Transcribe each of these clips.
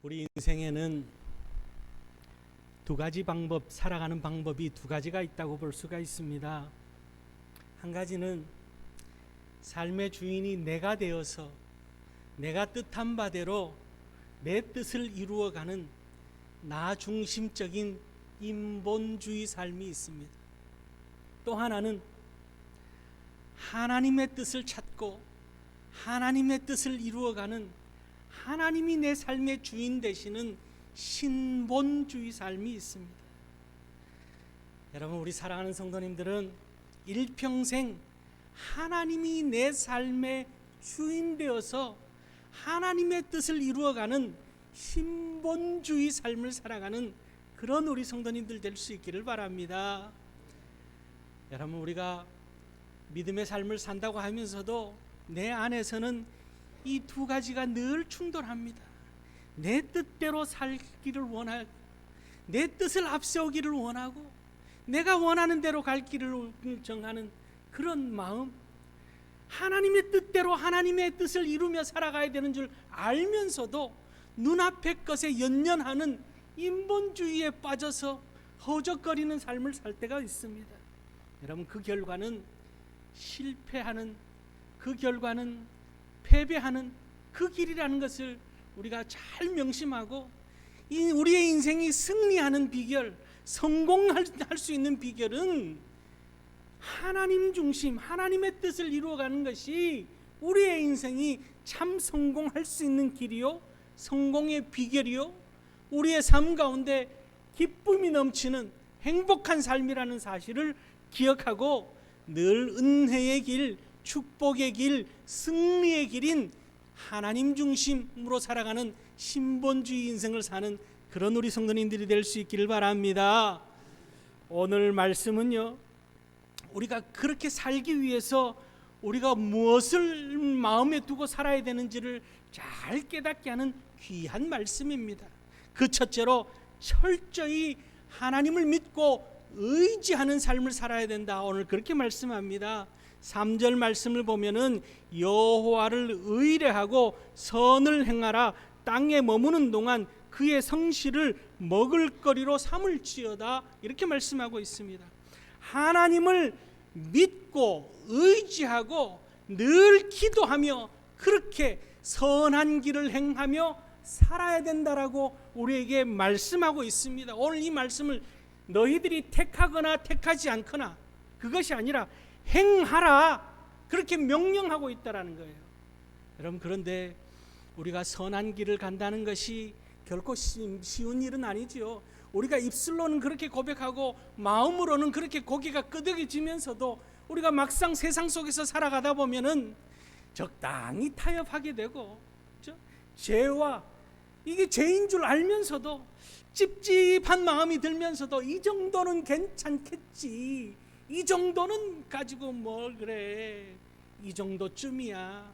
우리 인생에는 두 가지 방법, 살아가는 방법이 두 가지가 있다고 볼 수가 있습니다. 한 가지는 삶의 주인이 내가 되어서 내가 뜻한 바대로 내 뜻을 이루어가는 나 중심적인 인본주의 삶이 있습니다. 또 하나는 하나님의 뜻을 찾고 하나님의 뜻을 이루어가는 하나님이 내 삶의 주인 되시는 신본주의 삶이 있습니다. 여러분, 우리 사랑하는 성도님들은 일평생 하나님이 내 삶의 주인 되어서 하나님의 뜻을 이루어가는 신본주의 삶을 살아가는 그런 우리 성도님들 될 수 있기를 바랍니다. 여러분, 우리가 믿음의 삶을 산다고 하면서도 내 안에서는 이 두 가지가 늘 충돌합니다. 내 뜻대로 살기를 원하고 내 뜻을 앞세우기를 원하고 내가 원하는 대로 갈 길을 정하는 그런 마음, 하나님의 뜻대로 하나님의 뜻을 이루며 살아가야 되는 줄 알면서도 눈앞의 것에 연연하는 인본주의에 빠져서 허적거리는 삶을 살 때가 있습니다. 여러분, 그 결과는 실패하는, 그 결과는 패배하는 그 길이라는 것을 우리가 잘 명심하고, 우리의 인생이 승리하는 비결, 성공할 수 있는 비결은 하나님 중심, 하나님의 뜻을 이루어가는 것이 우리의 인생이 참 성공할 수 있는 길이요, 성공의 비결이요, 우리의 삶 가운데 기쁨이 넘치는 행복한 삶이라는 사실을 기억하고 늘 은혜의 길, 축복의 길, 승리의 길인 하나님 중심으로 살아가는 신본주의 인생을 사는 그런 우리 성도님들이 될 수 있기를 바랍니다. 오늘 말씀은요, 우리가 그렇게 살기 위해서 우리가 무엇을 마음에 두고 살아야 되는지를 잘 깨닫게 하는 귀한 말씀입니다. 그 첫째로 철저히 하나님을 믿고 의지하는 삶을 살아야 된다. 오늘 그렇게 말씀합니다. 3절 말씀을 보면은 여호와를 의뢰하고 선을 행하라. 땅에 머무는 동안 그의 성실을 먹을거리로 삼을지어다. 이렇게 말씀하고 있습니다. 하나님을 믿고 의지하고 늘 기도하며 그렇게 선한 길을 행하며 살아야 된다라고 우리에게 말씀하고 있습니다. 오늘 이 말씀을 너희들이 택하거나 택하지 않거나 그것이 아니라 행하라, 그렇게 명령하고 있다라는 거예요. 여러분, 그런데 우리가 선한 길을 간다는 것이 결코 쉬운 일은 아니지요. 우리가 입술로는 그렇게 고백하고 마음으로는 그렇게 고개가 끄덕여지면서도 우리가 막상 세상 속에서 살아가다 보면은 적당히 타협하게 되고, 그렇죠? 죄와 이게 죄인 줄 알면서도 찝찝한 마음이 들면서도 이 정도는 괜찮겠지, 이 정도는 가지고 뭘 그래, 이 정도쯤이야,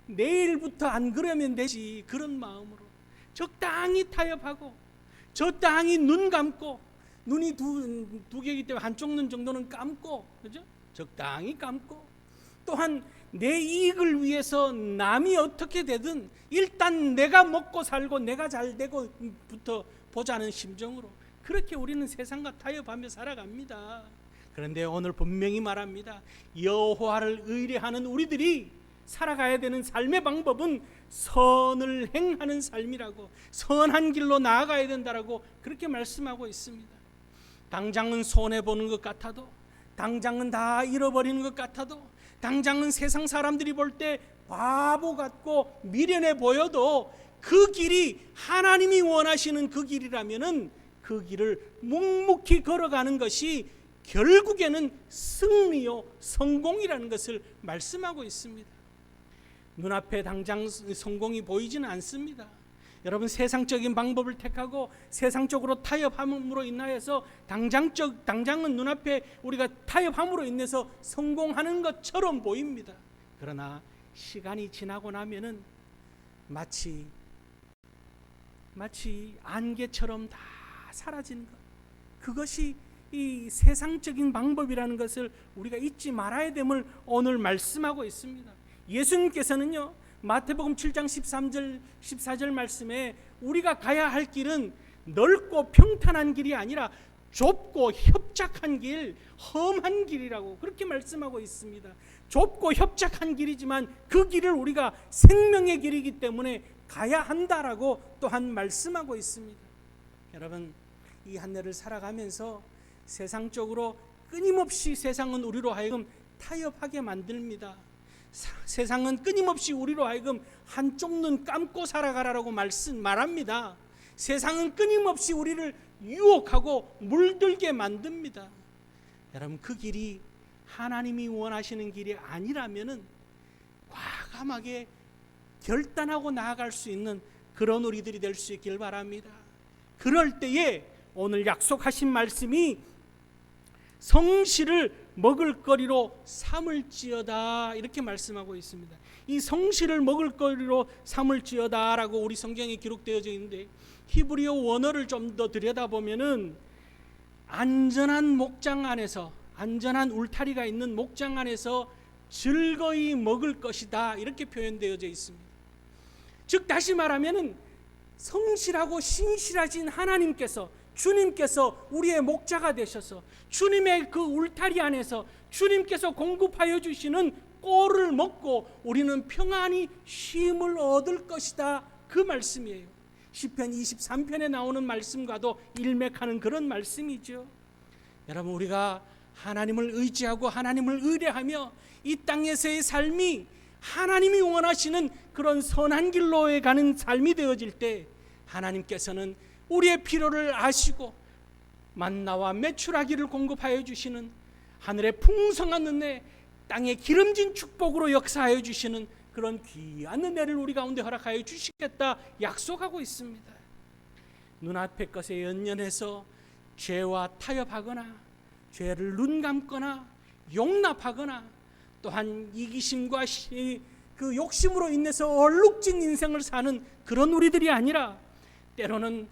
내일부터 안 그러면 되지, 그런 마음으로 적당히 타협하고 적당히 눈 감고, 눈이 두 개이기 때문에 한쪽 눈 정도는 감고, 그죠? 적당히 감고, 또한 내 이익을 위해서 남이 어떻게 되든 일단 내가 먹고 살고 내가 잘 되고부터 보자는 심정으로 그렇게 우리는 세상과 타협하며 살아갑니다. 그런데 오늘 분명히 말합니다. 여호와를 의뢰하는 우리들이 살아가야 되는 삶의 방법은 선을 행하는 삶이라고, 선한 길로 나아가야 된다라고 그렇게 말씀하고 있습니다. 당장은 손해보는 것 같아도, 당장은 다 잃어버리는 것 같아도, 당장은 세상 사람들이 볼 때 바보 같고 미련해 보여도 그 길이 하나님이 원하시는 그 길이라면은 그 길을 묵묵히 걸어가는 것이 결국에는 승리요, 성공이라는 것을 말씀하고 있습니다. 눈앞에 당장 성공이 보이지는 않습니다. 여러분, 세상적인 방법을 택하고 세상적으로 타협함으로 인하여서 당장은 눈앞에 우리가 타협함으로 인해서 성공하는 것처럼 보입니다. 그러나 시간이 지나고 나면은 마치 안개처럼 다 사라지는 것, 그것이 이 세상적인 방법이라는 것을 우리가 잊지 말아야 됨을 오늘 말씀하고 있습니다. 예수님께서는요, 마태복음 7장 13절 14절 말씀에 우리가 가야 할 길은 넓고 평탄한 길이 아니라 좁고 협착한 길, 험한 길이라고 그렇게 말씀하고 있습니다. 좁고 협착한 길이지만 그 길을 우리가 생명의 길이기 때문에 가야 한다라고 또한 말씀하고 있습니다. 여러분, 이 한 해를 살아가면서 세상적으로 끊임없이 세상은 우리로 하여금 타협하게 만듭니다. 세상은 끊임없이 우리로 하여금 한쪽 눈 감고 살아가라고 말합니다. 세상은 끊임없이 우리를 유혹하고 물들게 만듭니다. 여러분, 그 길이 하나님이 원하시는 길이 아니라면은 과감하게 결단하고 나아갈 수 있는 그런 우리들이 될 수 있길 바랍니다. 그럴 때에 오늘 약속하신 말씀이 성실을 먹을거리로 삼을지어다 이렇게 말씀하고 있습니다. 이 성실을 먹을거리로 삼을지어다라고 우리 성경에 기록되어져 있는데 히브리어 원어를 좀 더 들여다보면은 안전한 목장 안에서, 안전한 울타리가 있는 목장 안에서 즐거이 먹을 것이다 이렇게 표현되어져 있습니다. 즉 다시 말하면은 성실하고 신실하신 하나님께서, 주님께서 우리의 목자가 되셔서 주님의 그 울타리 안에서 주님께서 공급하여 주시는 꼴을 먹고 우리는 평안히 쉼을 얻을 것이다 그 말씀이에요. 시편 23편에 나오는 말씀과도 일맥하는 그런 말씀이죠. 여러분, 우리가 하나님을 의지하고 하나님을 의뢰하며 이 땅에서의 삶이 하나님이 원하시는 그런 선한 길로에 가는 삶이 되어질 때 하나님께서는 우리의 필요를 아시고 만나와 메추라기를 공급하여 주시는, 하늘의 풍성한 은혜, 땅의 기름진 축복으로 역사하여 주시는 그런 귀한 은혜를 우리 가운데 허락하여 주시겠다 약속하고 있습니다. 눈앞의 것에 연연해서 죄와 타협하거나 죄를 눈 감거나 용납하거나 또한 이기심과 그 욕심으로 인해서 얼룩진 인생을 사는 그런 우리들이 아니라 때로는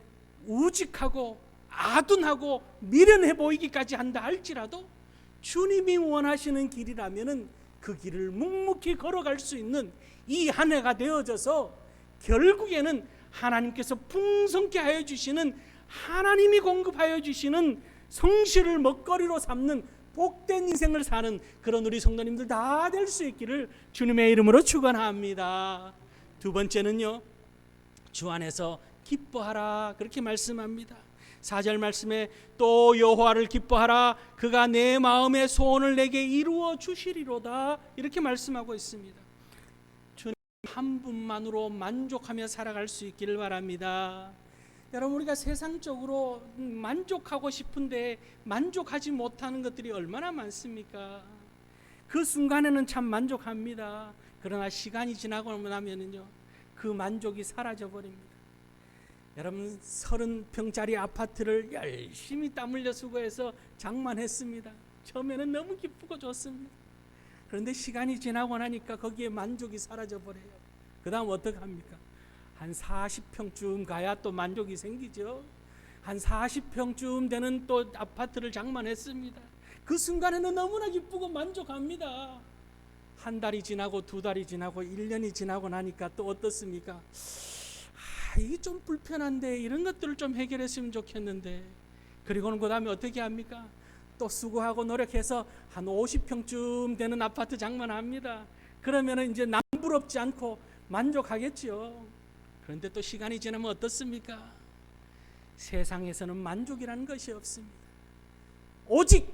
우직하고 아둔하고 미련해 보이기까지 한다 할지라도 주님이 원하시는 길이라면은 그 길을 묵묵히 걸어갈 수 있는 이 한 해가 되어져서 결국에는 하나님께서 풍성케 하여 주시는, 하나님이 공급하여 주시는 성실을 먹거리로 삼는 복된 인생을 사는 그런 우리 성도님들 다 될 수 있기를 주님의 이름으로 축원합니다. 두 번째는요, 주 안에서 기뻐하라 그렇게 말씀합니다. 4절 말씀에 또 여호와를 기뻐하라 그가 내 마음의 소원을 내게 이루어 주시리로다 이렇게 말씀하고 있습니다. 주님 한 분만으로 만족하며 살아갈 수 있기를 바랍니다. 여러분, 우리가 세상적으로 만족하고 싶은데 만족하지 못하는 것들이 얼마나 많습니까? 그 순간에는 참 만족합니다. 그러나 시간이 지나고 나면은요, 그 만족이 사라져 버립니다. 여러분, 30평짜리 아파트를 열심히 땀 흘려 수고해서 장만했습니다. 처음에는 너무 기쁘고 좋습니다. 그런데 시간이 지나고 나니까 거기에 만족이 사라져 버려요. 그 다음 어떡합니까? 한 40평쯤 가야 또 만족이 생기죠. 한 40평쯤 되는 또 아파트를 장만했습니다. 그 순간에는 너무나 기쁘고 만족합니다. 한 달이 지나고 두 달이 지나고 1년이 지나고 나니까 또 어떻습니까? 이게 좀 불편한데 이런 것들을 좀 해결했으면 좋겠는데, 그리고는 그 다음에 어떻게 합니까? 또 수고하고 노력해서 한 50평쯤 되는 아파트 장만합니다. 그러면 이제 남부럽지 않고 만족하겠죠. 그런데 또 시간이 지나면 어떻습니까? 세상에서는 만족이라는 것이 없습니다. 오직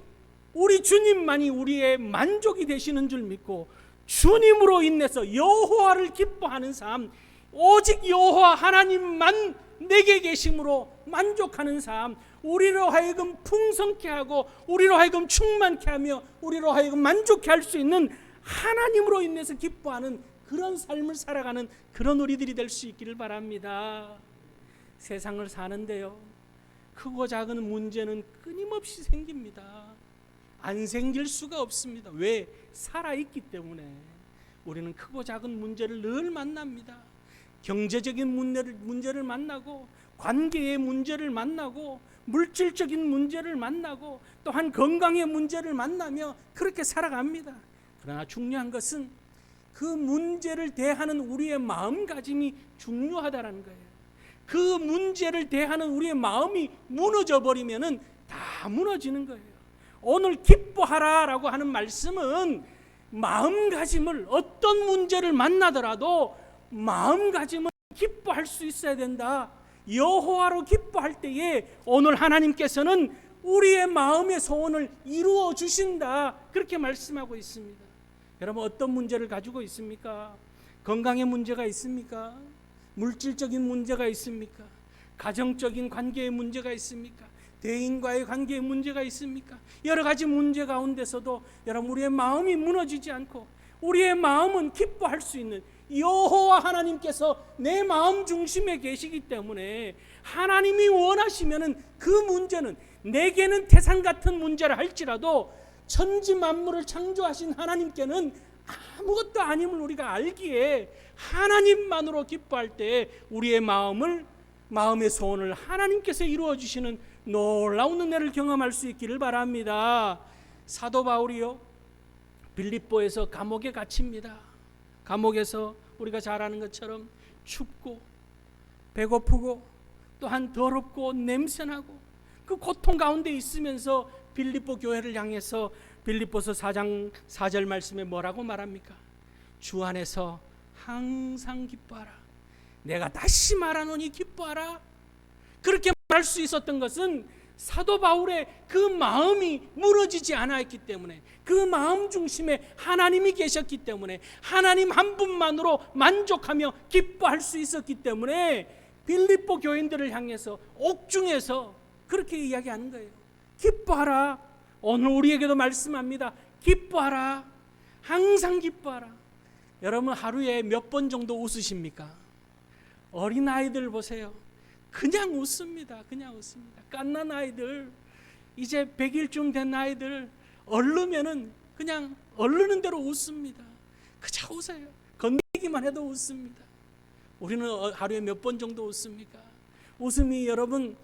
우리 주님만이 우리의 만족이 되시는 줄 믿고 주님으로 인해서 여호와를 기뻐하는 삶, 오직 여호와 하나님만 내게 계심으로 만족하는 삶, 우리로 하여금 풍성케 하고 우리로 하여금 충만케 하며 우리로 하여금 만족케 할 수 있는 하나님으로 인해서 기뻐하는 그런 삶을 살아가는 그런 우리들이 될 수 있기를 바랍니다. 세상을 사는데요, 크고 작은 문제는 끊임없이 생깁니다. 안 생길 수가 없습니다. 왜? 살아있기 때문에. 우리는 크고 작은 문제를 늘 만납니다. 경제적인 문제를 만나고, 관계의 문제를 만나고, 물질적인 문제를 만나고, 또한 건강의 문제를 만나며 그렇게 살아갑니다. 그러나 중요한 것은 그 문제를 대하는 우리의 마음가짐이 중요하다는 거예요. 그 문제를 대하는 우리의 마음이 무너져 버리면은 다 무너지는 거예요. 오늘 기뻐하라라고 하는 말씀은 마음가짐을, 어떤 문제를 만나더라도 마음가짐을 기뻐할 수 있어야 된다. 여호와로 기뻐할 때에 오늘 하나님께서는 우리의 마음의 소원을 이루어 주신다. 그렇게 말씀하고 있습니다. 여러분, 어떤 문제를 가지고 있습니까? 건강의 문제가 있습니까? 물질적인 문제가 있습니까? 가정적인 관계의 문제가 있습니까? 대인과의 관계의 문제가 있습니까? 여러 가지 문제 가운데서도 여러분, 우리의 마음이 무너지지 않고 우리의 마음은 기뻐할 수 있는 여호와 하나님께서 내 마음 중심에 계시기 때문에 하나님이 원하시면은 그 문제는, 내게는 태산 같은 문제를 할지라도 천지 만물을 창조하신 하나님께는 아무것도 아님을 우리가 알기에 하나님만으로 기뻐할 때 우리의 마음의 소원을 하나님께서 이루어 주시는 놀라운 은혜를 경험할 수 있기를 바랍니다. 사도 바울이요, 빌립보에서 감옥에 갇힙니다. 감옥에서 우리가 잘 아는 것처럼 춥고 배고프고 또한 더럽고 냄새나고 그 고통 가운데 있으면서 빌립보 교회를 향해서 빌립보서 4장 4절 말씀에 뭐라고 말합니까? 주 안에서 항상 기뻐하라. 내가 다시 말하노니 기뻐하라. 그렇게 말할 수 있었던 것은 사도 바울의 그 마음이 무너지지 않았기 때문에, 그 마음 중심에 하나님이 계셨기 때문에, 하나님 한 분만으로 만족하며 기뻐할 수 있었기 때문에 빌립보 교인들을 향해서 옥중에서 그렇게 이야기하는 거예요. 기뻐하라. 오늘 우리에게도 말씀합니다. 기뻐하라. 항상 기뻐하라. 여러분, 하루에 몇 번 정도 웃으십니까? 어린아이들 보세요. 그냥 웃습니다. 그냥 웃습니다. 갓난 아이들, 이제 100일쯤 된 아이들 얼르면은 그냥 얼르는 대로 웃습니다. 그저 웃어요. 건드리기만 해도 웃습니다. 우리는 하루에 몇 번 정도 웃습니까? 웃음이 여러분,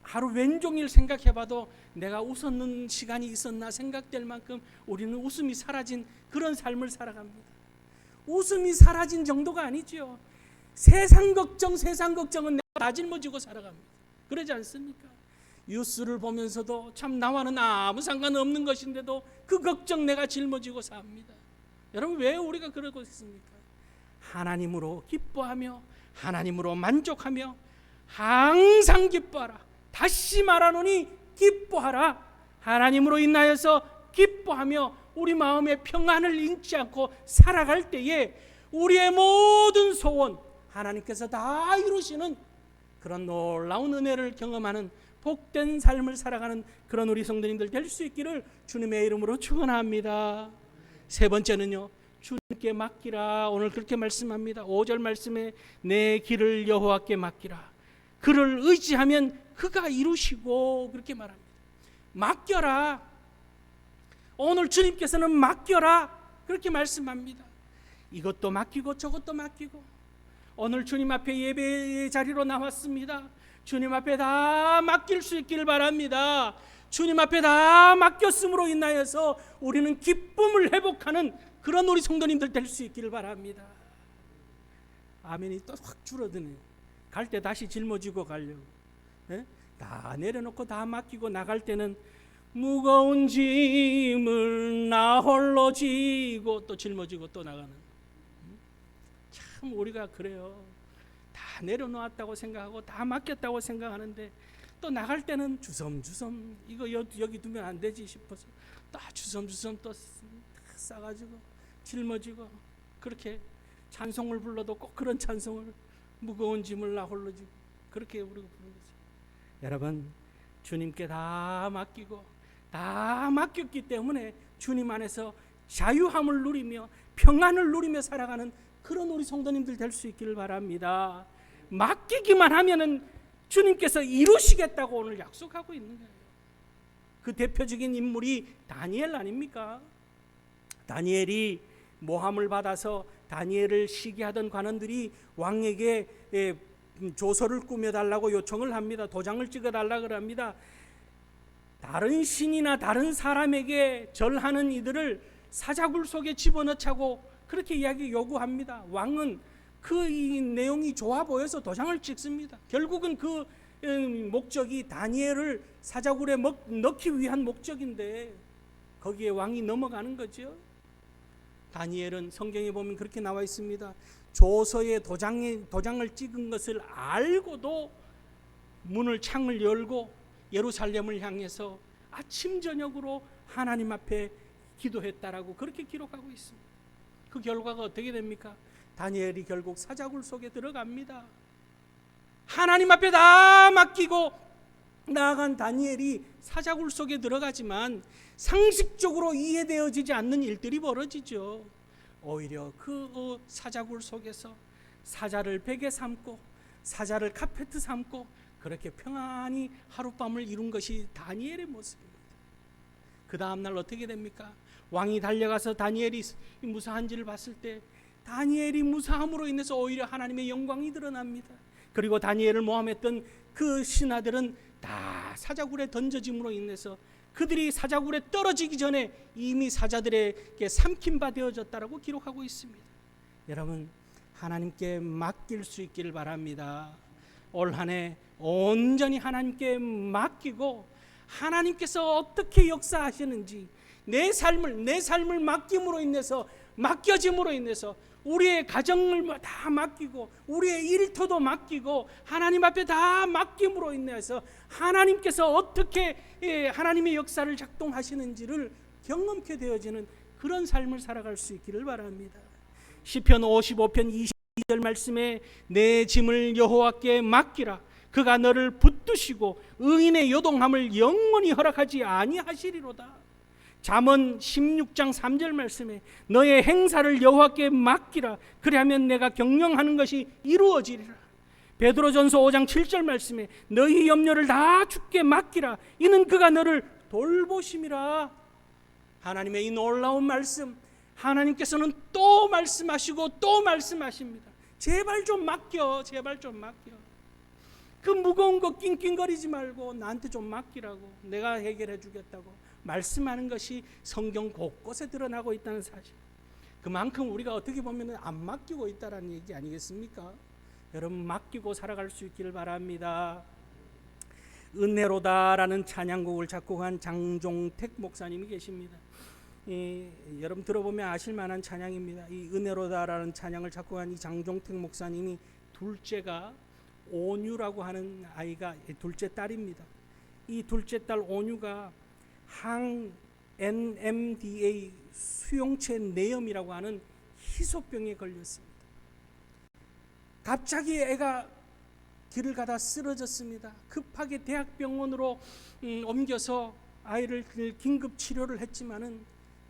하루 왼종일 생각해봐도 내가 웃었는 시간이 있었나 생각될 만큼 우리는 웃음이 사라진 그런 삶을 살아갑니다. 웃음이 사라진 정도가 아니죠. 세상 걱정은 내가 다 짊어지고 살아갑니다. 그러지 않습니까? 뉴스를 보면서도 참 나와는 아무 상관없는 것인데도 그 걱정 내가 짊어지고 삽니다. 여러분, 왜 우리가 그러고 있습니까? 하나님으로 기뻐하며 하나님으로 만족하며 항상 기뻐하라. 다시 말하노니 기뻐하라. 하나님으로 인하여서 기뻐하며 우리 마음의 평안을 잃지 않고 살아갈 때에 우리의 모든 소원 하나님께서 다 이루시는 그런 놀라운 은혜를 경험하는 복된 삶을 살아가는 그런 우리 성도님들 될 수 있기를 주님의 이름으로 축원합니다. 세 번째는요, 주님께 맡기라. 오늘 그렇게 말씀합니다. 5절 말씀에 내 길을 여호와께 맡기라. 그를 의지하면 그가 이루시고, 그렇게 말합니다. 맡겨라. 오늘 주님께서는 맡겨라. 그렇게 말씀합니다. 이것도 맡기고 저것도 맡기고. 오늘 주님 앞에 예배의 자리로 나왔습니다. 주님 앞에 다 맡길 수 있기를 바랍니다. 주님 앞에 다 맡겼음으로 인하여서 우리는 기쁨을 회복하는 그런 우리 성도님들 될 수 있기를 바랍니다. 아멘이 또 확 줄어드네요. 갈 때 다시 짊어지고 가려고. 다 내려놓고 다 맡기고 나갈 때는 무거운 짐을 나 홀로 지고 또 짊어지고 또 나가는. 참 우리가 그래요. 다 내려놓았다고 생각하고 다 맡겼다고 생각하는데 또 나갈 때는 주섬주섬 이거 여기 두면 안 되지 싶어서 또 주섬주섬 또 싸가지고 짊어지고, 그렇게 찬송을 불러도 꼭 그런 찬송을 무거운 짐을 나 홀로 지고 그렇게 우리가 부르는 거죠. 여러분, 주님께 다 맡기고 다 맡겼기 때문에 주님 안에서 자유함을 누리며 평안을 누리며 살아가는 그런 우리 성도님들 될 수 있기를 바랍니다. 맡기기만 하면은 주님께서 이루시겠다고 오늘 약속하고 있는 거예요. 그 대표적인 인물이 다니엘 아닙니까? 다니엘이 모함을 받아서 다니엘을 시기하던 관원들이 왕에게 조서를 꾸며달라고 요청을 합니다. 도장을 찍어달라고 합니다. 다른 신이나 다른 사람에게 절하는 이들을 사자굴 속에 집어넣자고 그렇게 요구합니다. 왕은 그 이 내용이 좋아 보여서 도장을 찍습니다. 결국은 그 목적이 다니엘을 사자굴에 넣기 위한 목적인데 거기에 왕이 넘어가는 거죠. 다니엘은 성경에 보면 그렇게 나와 있습니다. 조서에 도장을 찍은 것을 알고도 창을 열고 예루살렘을 향해서 아침 저녁으로 하나님 앞에 기도했다라고 그렇게 기록하고 있습니다. 그 결과가 어떻게 됩니까? 다니엘이 결국 사자굴 속에 들어갑니다. 하나님 앞에 다 맡기고 나아간 다니엘이 사자굴 속에 들어가지만 상식적으로 이해되어지지 않는 일들이 벌어지죠. 오히려 그 사자굴 속에서 사자를 베개 삼고 사자를 카페트 삼고 그렇게 평안히 하룻밤을 이룬 것이 다니엘의 모습입니다. 그 다음날 어떻게 됩니까? 왕이 달려가서 다니엘이 무사한지를 봤을 때 다니엘이 무사함으로 인해서 오히려 하나님의 영광이 드러납니다. 그리고 다니엘을 모함했던 그 신하들은 다 사자굴에 던져짐으로 인해서 그들이 사자굴에 떨어지기 전에 이미 사자들에게 삼킨 바 되어졌다라고 기록하고 있습니다. 여러분, 하나님께 맡길 수 있기를 바랍니다. 올 한 해 온전히 하나님께 맡기고 하나님께서 어떻게 역사하시는지 내 삶을 맡김으로 인해서 맡겨짐으로 인해서 우리의 가정을 다 맡기고 우리의 일터도 맡기고 하나님 앞에 다 맡김으로 인해서 하나님께서 어떻게 하나님의 역사를 작동하시는지를 경험케 되어지는 그런 삶을 살아갈 수 있기를 바랍니다. 시편 55편 22절 말씀에 내 짐을 여호와께 맡기라. 그가 너를 붙드시고 의인의 요동함을 영원히 허락하지 아니하시리로다. 잠언 16장 3절 말씀에 너의 행사를 여호와께 맡기라. 그리하면 내가 경영하는 것이 이루어지리라. 베드로전서 5장 7절 말씀에 너희 염려를 다 주께 맡기라. 이는 그가 너를 돌보심이라. 하나님의 이 놀라운 말씀, 하나님께서는 또 말씀하시고 또 말씀하십니다. 제발 좀 맡겨, 제발 좀 맡겨. 그 무거운 거 낑낑거리지 말고 나한테 좀 맡기라고, 내가 해결해 주겠다고 말씀하는 것이 성경 곳곳에 드러나고 있다는 사실. 그만큼 우리가 어떻게 보면 안 맡기고 있다는 얘기 아니겠습니까? 여러분, 맡기고 살아갈 수 있기를 바랍니다. 은혜로다라는 찬양곡을 작곡한 장종택 목사님이 계십니다. 여러분 들어보면 아실 만한 찬양입니다. 이 은혜로다라는 찬양을 작곡한 이 장종택 목사님이 둘째가 온유라고 하는 아이가 둘째 딸입니다. 이 둘째 딸 온유가 항 NMDA 수용체 내염이라고 하는 희소병에 걸렸습니다. 갑자기 애가 길을 가다 쓰러졌습니다. 급하게 대학병원으로 옮겨서 아이를 긴급 치료를 했지만은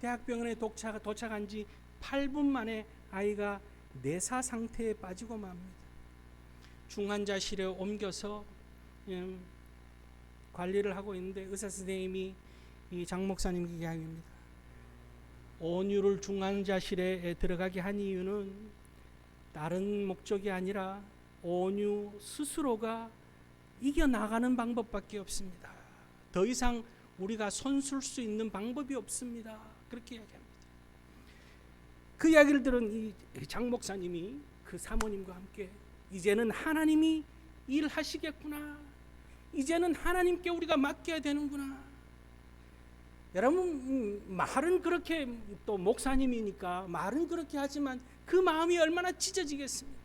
대학병원에 도착한 지 8분 만에 아이가 내사 상태에 빠지고 맙니다. 중환자실에 옮겨서 관리를 하고 있는데 의사 선생님이 이 장 목사님 이야기입니다. 온유를 중환자실에 들어가게 한 이유는 다른 목적이 아니라 온유 스스로가 이겨나가는 방법밖에 없습니다. 더 이상 우리가 손쓸 수 있는 방법이 없습니다. 그렇게 이야기합니다. 그 이야기를 들은 이 장 목사님이 그 사모님과 함께 이제는 하나님이 일하시겠구나, 이제는 하나님께 우리가 맡겨야 되는구나. 여러분, 말은 그렇게, 또 목사님이니까 말은 그렇게 하지만 그 마음이 얼마나 찢어지겠습니까?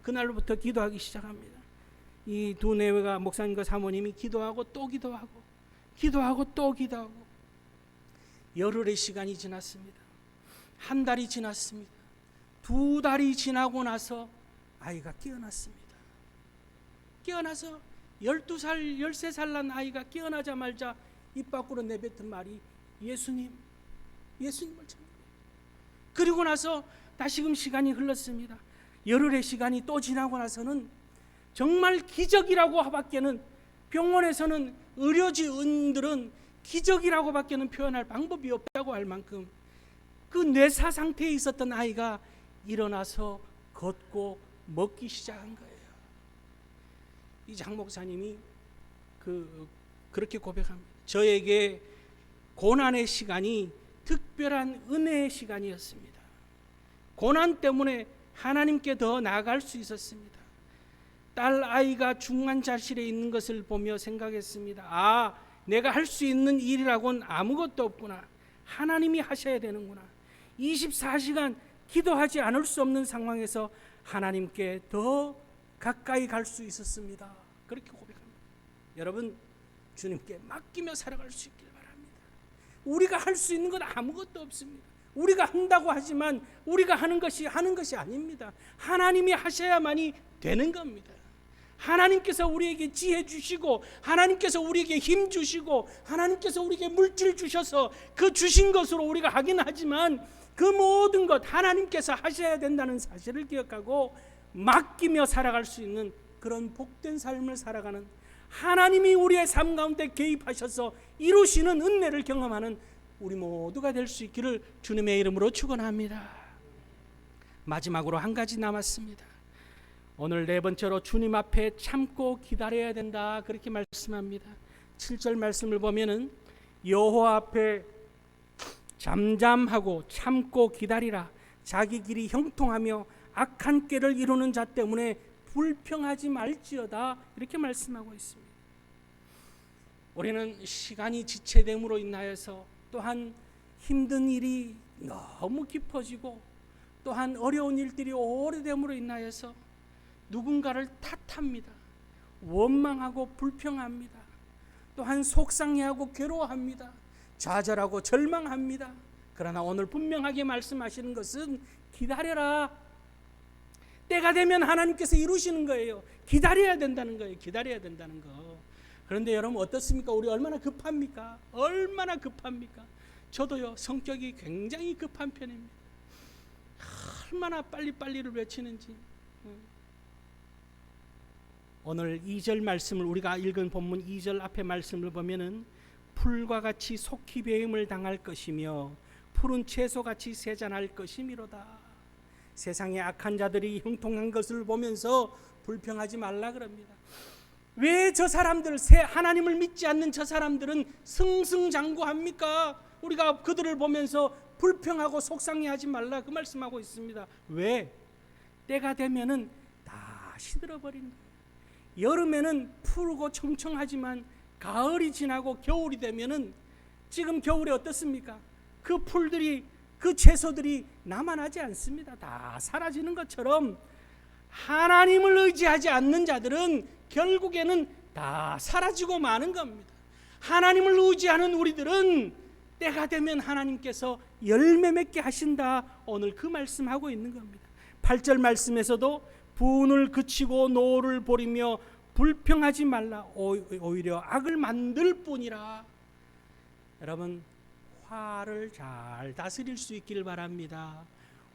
그날부터 기도하기 시작합니다. 이 두 내외가, 목사님과 사모님이 기도하고 또 기도하고 기도하고 또 기도하고 열흘의 시간이 지났습니다. 한 달이 지났습니다. 2달이 지나고 나서 아이가 깨어났습니다. 깨어나서 12살, 13살 난 아이가 깨어나자마자 입 밖으로 내뱉은 말이 예수님, 예수님을 찾는 거예요. 그리고 나서 다시금 시간이 흘렀습니다. 열흘의 시간이 또 지나고 나서는 정말 기적이라고 밖에는, 병원에서는 의료진들은 기적이라고 밖에는 표현할 방법이 없다고 할 만큼 그 뇌사 상태에 있었던 아이가 일어나서 걷고 먹기 시작한 거예요. 이 장 목사님이 그렇게 고백합니다. 저에게 고난의 시간이 특별한 은혜의 시간이었습니다. 고난 때문에 하나님께 더 나아갈 수 있었습니다. 딸 아이가 중환자실에 있는 것을 보며 생각했습니다. 아, 내가 할 수 있는 일이라고는 아무것도 없구나. 하나님이 하셔야 되는구나. 24시간 기도하지 않을 수 없는 상황에서 하나님께 더 가까이 갈 수 있었습니다. 그렇게 고백합니다. 여러분, 주님께 맡기며 살아갈 수 있길 바랍니다. 우리가 할 수 있는 건 아무것도 없습니다. 우리가 한다고 하지만 우리가 하는 것이 아닙니다. 하나님이 하셔야만이 되는 겁니다. 하나님께서 우리에게 지혜 주시고, 하나님께서 우리에게 힘 주시고, 하나님께서 우리에게 물질 주셔서 그 주신 것으로 우리가 하긴 하지만 그 모든 것 하나님께서 하셔야 된다는 사실을 기억하고 맡기며 살아갈 수 있는 그런 복된 삶을 살아가는, 하나님이 우리의 삶 가운데 개입하셔서 이루시는 은혜를 경험하는 우리 모두가 될 수 있기를 주님의 이름으로 축원합니다. 마지막으로 한 가지 남았습니다. 오늘 네 번째로 주님 앞에 참고 기다려야 된다, 그렇게 말씀합니다. 7절 말씀을 보면은 여호와 앞에 잠잠하고 참고 기다리라. 자기 길이 형통하며 악한 꾀를 이루는 자 때문에 불평하지 말지어다, 이렇게 말씀하고 있습니다. 우리는 시간이 지체됨으로 인하여서, 또한 힘든 일이 너무 깊어지고, 또한 어려운 일들이 오래됨으로 인하여서 누군가를 탓합니다. 원망하고 불평합니다. 또한 속상해하고 괴로워합니다. 좌절하고 절망합니다. 그러나 오늘 분명하게 말씀하시는 것은 기다려라. 때가 되면 하나님께서 이루시는 거예요. 기다려야 된다는 거예요. 기다려야 된다는 거. 그런데 여러분 어떻습니까? 우리 얼마나 급합니까? 얼마나 급합니까? 저도요, 성격이 굉장히 급한 편입니다. 얼마나 빨리빨리를 외치는지. 오늘 2절 말씀을, 우리가 읽은 본문 2절 앞에 말씀을 보면은 풀과 같이 속히 배임을 당할 것이며 푸른 채소같이 세잔할 것이미로다. 세상의 악한 자들이 형통한 것을 보면서 불평하지 말라 그럽니다. 왜 저 사람들, 하나님을 믿지 않는 저 사람들은 승승장구합니까? 우리가 그들을 보면서 불평하고 속상해하지 말라, 그 말씀하고 있습니다. 왜? 때가 되면은 다 시들어버린다. 여름에는 푸르고 청청하지만 가을이 지나고 겨울이 되면은, 지금 겨울에 어떻습니까? 그 풀들이, 그 채소들이 남아나지 않습니다. 다 사라지는 것처럼 하나님을 의지하지 않는 자들은 결국에는 다 사라지고 마는 겁니다. 하나님을 의지하는 우리들은 때가 되면 하나님께서 열매 맺게 하신다, 오늘 그 말씀하고 있는 겁니다. 8절 말씀에서도 분을 그치고 노를 버리며 불평하지 말라. 오히려 악을 만들 뿐이라. 여러분, 화를 잘 다스릴 수 있기를 바랍니다.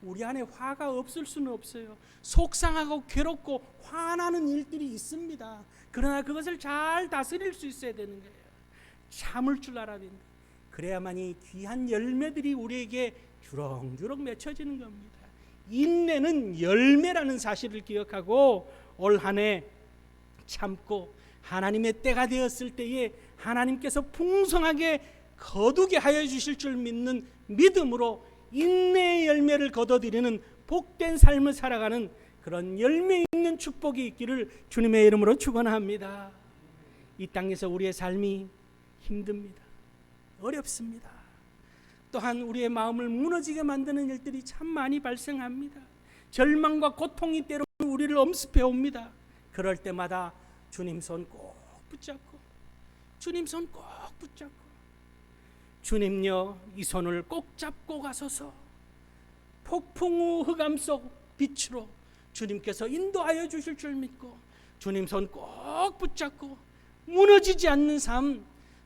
우리 안에 화가 없을 수는 없어요. 속상하고 괴롭고 화나는 일들이 있습니다. 그러나 그것을 잘 다스릴 수 있어야 되는 거예요. 참을 줄 알아야 된다. 그래야만이 귀한 열매들이 우리에게 주렁주렁 맺혀지는 겁니다. 인내는 열매라는 사실을 기억하고 올 한 해 참고 하나님의 때가 되었을 때에 하나님께서 풍성하게 거두게 하여 주실 줄 믿는 믿음으로 인내의 열매를 거둬들이는 복된 삶을 살아가는 그런 열매 있는 축복이 있기를 주님의 이름으로 축원합니다. 이 땅에서 우리의 삶이 힘듭니다. 어렵습니다. 또한 우리의 마음을 무너지게 만드는 일들이 참 많이 발생합니다. 절망과 고통이 때로는 우리를 엄습해 옵니다. 그럴 때마다 주님 손 꼭 붙잡고, 주님 손 꼭 붙잡고, 주님요, 이 손을 꼭 잡고 가소서. 폭풍 후 흑암 속 빛으로 주님께서 인도하여 주실 줄 믿고 주님 손 꼭 붙잡고 무너지지 않는 삶,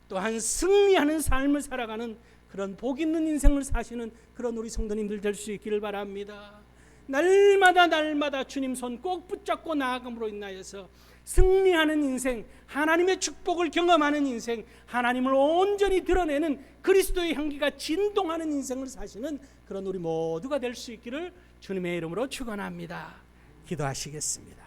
또한 승리하는 삶을 살아가는 그런 복 있는 인생을 사시는 그런 우리 성도님들 될 수 있기를 바랍니다. 날마다 주님 손 꼭 붙잡고 나아감으로 인하여서 승리하는 인생, 하나님의 축복을 경험하는 인생, 하나님을 온전히 드러내는 그리스도의 향기가 진동하는 인생을 사시는 그런 우리 모두가 될 수 있기를 주님의 이름으로 축원합니다. 기도하시겠습니다.